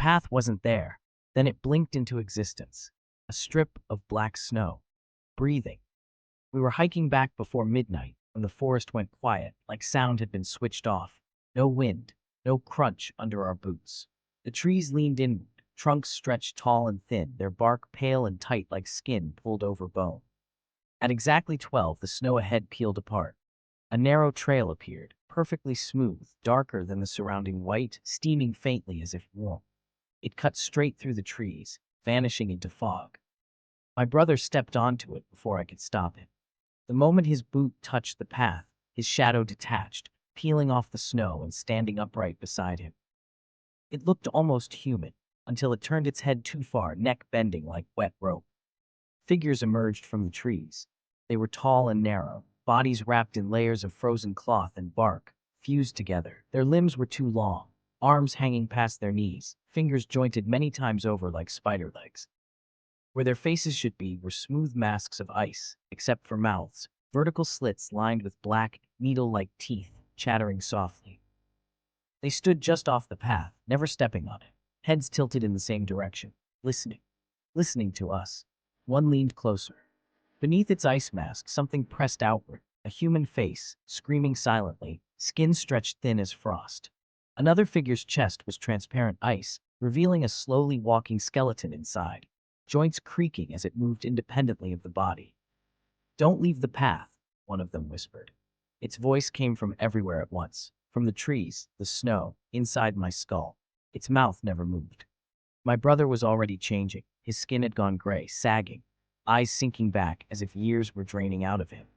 path wasn't there. Then it blinked into existence. A strip of black snow, breathing. We were hiking back before midnight when the forest went quiet, like sound had been switched off. No wind, no crunch under our boots. The trees leaned inward, trunks stretched tall and thin, their bark pale and tight like skin pulled over bone. At exactly 12, the snow ahead peeled apart. A narrow trail appeared, perfectly smooth, darker than the surrounding white, steaming faintly as if warm. It cut straight through the trees, vanishing into fog. My brother stepped onto it before I could stop him. The moment his boot touched the path, his shadow detached, peeling off the snow and standing upright beside him. It looked almost human, until it turned its head too far, neck bending like wet rope. Figures emerged from the trees. They were tall and narrow, bodies wrapped in layers of frozen cloth and bark, fused together. Their limbs were too long, arms hanging past their knees, fingers jointed many times over like spider legs. Where their faces should be were smooth masks of ice, except for mouths, vertical slits lined with black, needle-like teeth, chattering softly. They stood just off the path, never stepping on it, heads tilted in the same direction, listening to us. One leaned closer. Beneath its ice mask, something pressed outward, a human face, screaming silently, skin stretched thin as frost. Another figure's chest was transparent ice, revealing a slowly walking skeleton inside, joints creaking as it moved independently of the body. "Don't leave the path," one of them whispered. Its voice came from everywhere at once, from the trees, the snow, inside my skull. Its mouth never moved. My brother was already changing. His skin had gone gray, sagging, eyes sinking back as if years were draining out of him.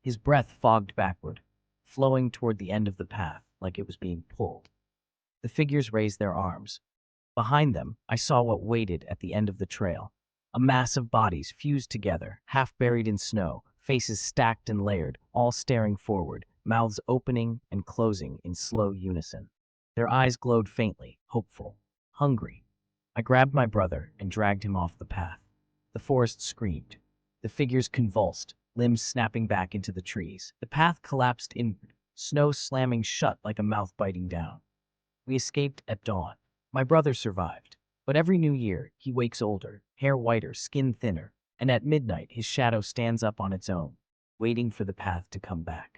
His breath fogged backward, flowing toward the end of the path like it was being pulled. The figures raised their arms. Behind them, I saw what waited at the end of the trail. A mass of bodies fused together, half buried in snow, faces stacked and layered, all staring forward, mouths opening and closing in slow unison. Their eyes glowed faintly, hopeful, hungry. I grabbed my brother and dragged him off the path. The forest screamed. The figures convulsed, limbs snapping back into the trees. The path collapsed inward, snow slamming shut like a mouth biting down. We escaped at dawn. My brother survived. But every new year, he wakes older, hair whiter, skin thinner, and at midnight his shadow stands up on its own, waiting for the path to come back.